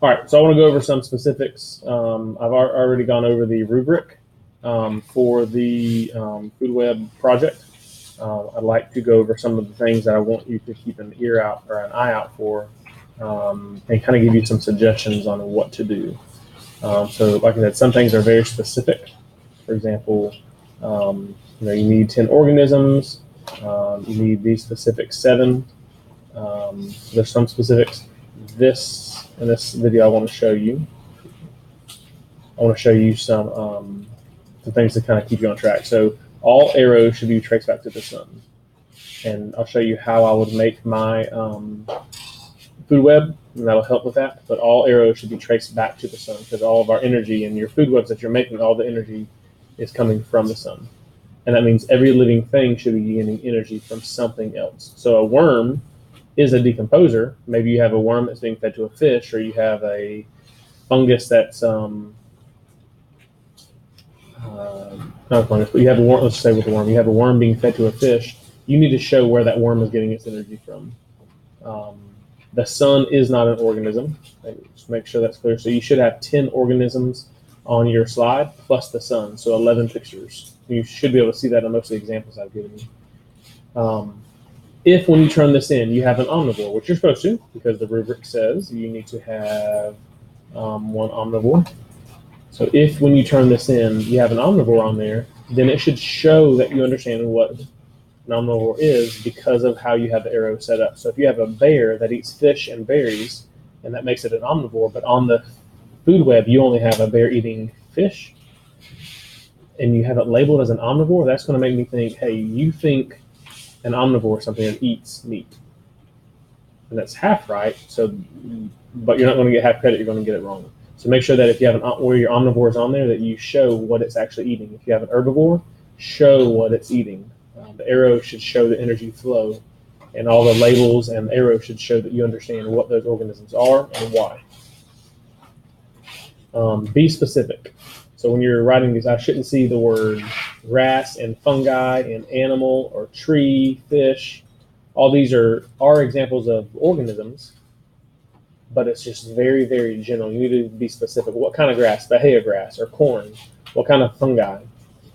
All right, so I want to go over some specifics. I've already gone over the rubric for the food web project. I'd like to go over some of the things that I want you to keep an ear out or an eye out for, and kind of give you some suggestions on what to do. So, like I said, some things are very specific. For example, you need 10 organisms. You need these specific 7. There's some specifics. In this video, I want to show you. I want to show you some things to kind of keep you on track. So all arrows should be traced back to the sun. And I'll show you how I would make my food web, and that'll help with that. But all arrows should be traced back to the sun because all of our energy in your food webs that you're making, all the energy is coming from the sun. And that means every living thing should be getting energy from something else. So a worm is a decomposer. Maybe you have a worm that's being fed to a fish, or you have a fungus that's not a fungus, but you have a worm. Let's say with a worm, you have a worm being fed to a fish. You need to show where that worm is getting its energy from. The sun is not an organism. Just make sure that's clear. So you should have 10 organisms on your slide plus the sun, so 11 pictures. You should be able to see that in most of the examples I've given you. If when you turn this in, you have an omnivore, which you're supposed to, because the rubric says you need to have one omnivore. So if when you turn this in, you have an omnivore on there, then it should show that you understand what an omnivore is because of how you have the arrow set up. So if you have a bear that eats fish and berries, and that makes it an omnivore, but on the food web, you only have a bear eating fish, and you have it labeled as an omnivore, that's going to make me think, hey, you think an omnivore is something that eats meat. And that's half right, but you're not going to get half credit, you're going to get it wrong. So make sure that if you have where your omnivore is on there, that you show what it's actually eating. If you have an herbivore, show what it's eating. The arrow should show the energy flow, and all the labels and the arrow should show that you understand what those organisms are and why. Be specific. So when you're writing these, I shouldn't see the word grass and fungi and animal or tree, fish. All these are examples of organisms, but it's just very, very general. You need to be specific. What kind of grass? Bahia grass or corn? What kind of fungi?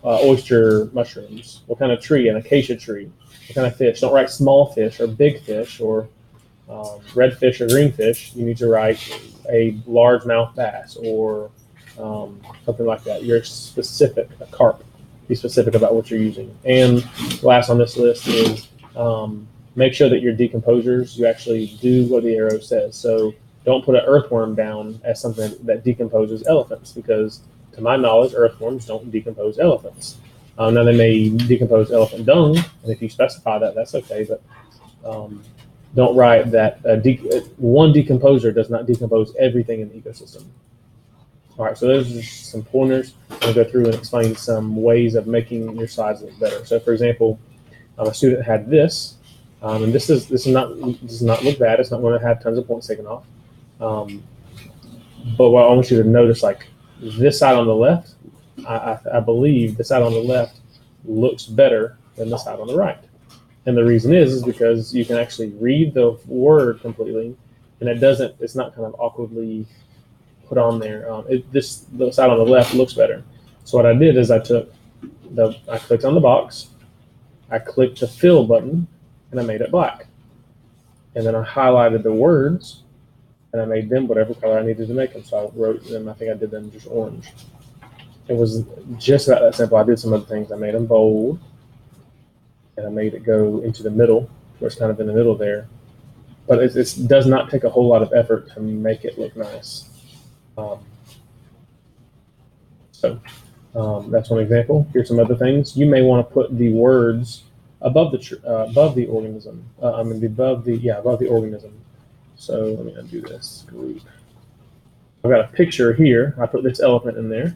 Oyster mushrooms? What kind of tree? An acacia tree? What kind of fish? Don't write small fish or big fish or red fish or green fish. You need to write a largemouth bass or something like that. You're specific, a carp. Be specific about what you're using. And last on this list is make sure that your decomposers, you actually do what the arrow says. So don't put an earthworm down as something that decomposes elephants, because to my knowledge, earthworms don't decompose elephants. Now they may decompose elephant dung, and if you specify that, that's okay, but don't write that one decomposer does not decompose everything in the ecosystem. All right, so those are just some pointers. I'll go through and explain some ways of making your slides look better. So, for example, a student had this, and this does not look bad. It's not going to have tons of points taken off. But what I want you to notice, like this side on the left, I believe the side on the left looks better than the side on the right. And the reason is because you can actually read the word completely, and it's not kind of awkwardly put on there. The side on the left looks better. So what I did is I clicked on the box, I clicked the fill button, and I made it black. And then I highlighted the words, and I made them whatever color I needed to make them. So I wrote them, I think I did them just orange. It was just about that simple. I did some other things. I made them bold, and I made it go into the middle, where it's kind of in the middle there. But it does not take a whole lot of effort to make it look nice. That's one example. Here's some other things. You may want to put the words above the organism. Above the organism. So let me undo this group. I've got a picture here. I put this elephant in there,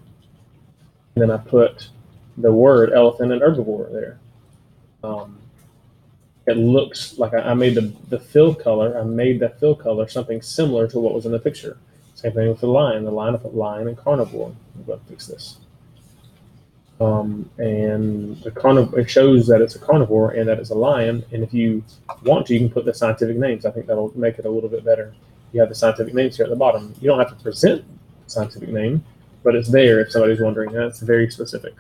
and then I put the word elephant and herbivore there. It looks like I made the fill color. I made that fill color something similar to what was in the picture. Same thing with the lion. The line, I put lion and carnivore. I'm going to fix this. And the carnivore, it shows that it's a carnivore and that it's a lion. And if you want to, you can put the scientific names. I think that'll make it a little bit better. you have the scientific names here at the bottom. You don't have to present the scientific name, but it's there if somebody's wondering. That's very specific.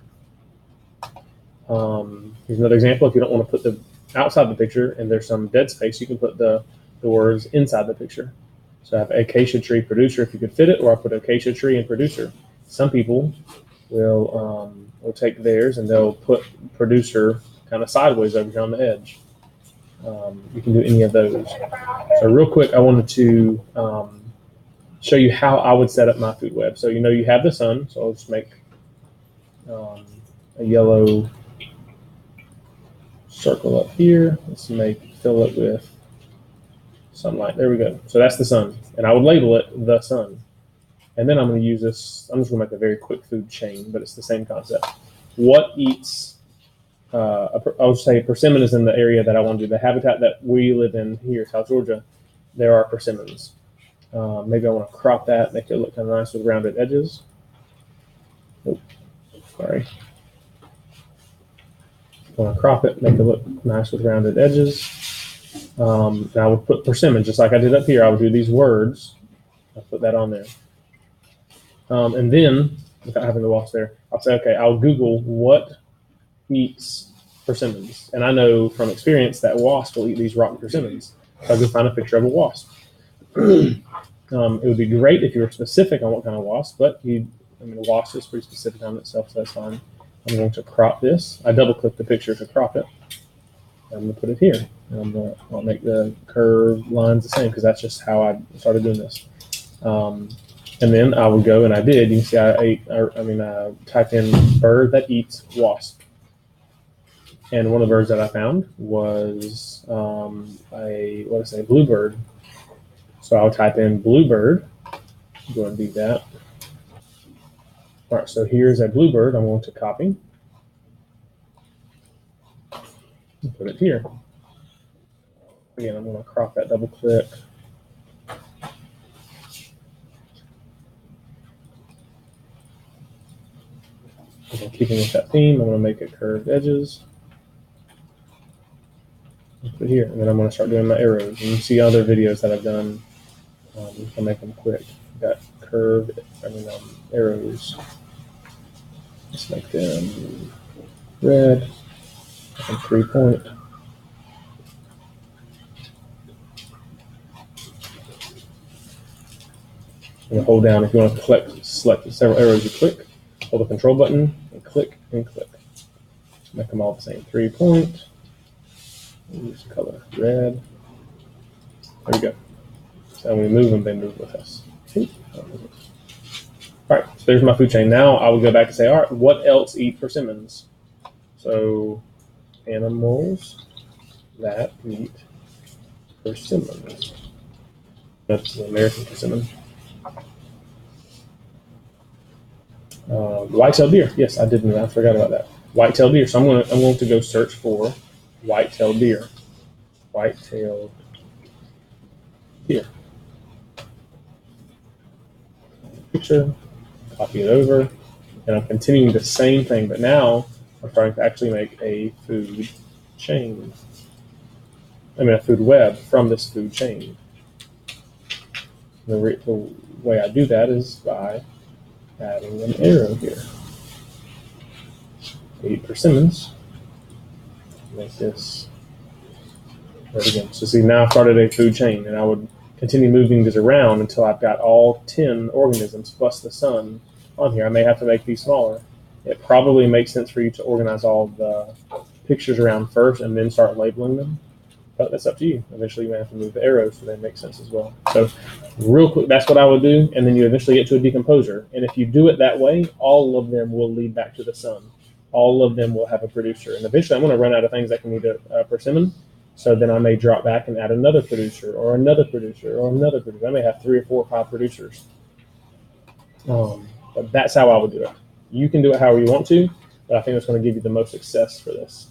Here's another example. If you don't want to put the outside the picture and there's some dead space, you can put the words inside the picture. So I have acacia tree producer if you could fit it, or I put acacia tree and producer. Some people will take theirs and they'll put producer kind of sideways over here on the edge. You can do any of those. So real quick, I wanted to show you how I would set up my food web. So you have the sun, so I'll just make a yellow circle up here. Let's fill it with sunlight. There we go. So that's the sun, and I would label it the sun. And then I'm going to use this. I'm just going to make a very quick food chain, but it's the same concept. What eats? I would say persimmon is in the area that I want to do. The habitat that we live in here, South Georgia, there are persimmons. Maybe I want to crop that, make it look kind of nice with rounded edges. Oh, sorry. I want to crop it, make it look nice with rounded edges. Now I would put persimmon, just like I did up here. I would do these words. I'll put that on there. And then, without having the wasp there, I'll say, okay, I'll Google what eats persimmons. And I know from experience that wasps will eat these rotten persimmons. So I'll go find a picture of a wasp. It would be great if you were specific on what kind of wasp, but a wasp is pretty specific on itself, so that's fine. I'm going to crop this. I double-click the picture to crop it. I'm going to put it here. And I'll make the curved lines the same because that's just how I started doing this. And then I would go, and I did. You can see I typed in bird that eats wasp. And one of the birds that I found was a bluebird. So I'll type in bluebird. Go and do that. All right, so here's a bluebird I'm going to copy and put it here. Again, I'm going to crop that, double click. Keeping with that theme, I'm going to make it curved edges. Put it here, and then I'm going to start doing my arrows. And you see other videos that I've done. You can make them quick. Got curved, arrows. Let's make them red and 3-point. And hold down if you want to select several arrows. You click, hold the control button, and click and click. Make them all the same 3-point. Use the color red. There we go. So when we move them, they move with us. All right, so there's my food chain. Now I would go back and say, all right, what else eat persimmons? So animals that eat persimmons. That's the American persimmon. White-tailed deer. Yes, I didn't. I forgot about that. White-tailed deer. So I'm going to go search for white-tailed deer. White-tailed deer. Picture. Copy it over, and I'm continuing the same thing, but now I'm starting to actually make a food chain. A food web from this food chain. The way I do that is by adding an arrow here. 8 persimmons. Make this. There again. So see, now I've started a food chain, and I would continue moving this around until I've got all 10 organisms plus the sun on here. I may have to make these smaller. It probably makes sense for you to organize all the pictures around first and then start labeling them. But that's up to you. Eventually you may have to move the arrows so they make sense as well. So real quick, that's what I would do. And then you eventually get to a decomposer. And if you do it that way, all of them will lead back to the sun. All of them will have a producer. And eventually I'm going to run out of things that can eat a persimmon. So then I may drop back and add another producer or another producer or another producer. I may have 3 or 4 or 5 producers. But that's how I would do it. You can do it however you want to, but I think it's going to give you the most success for this.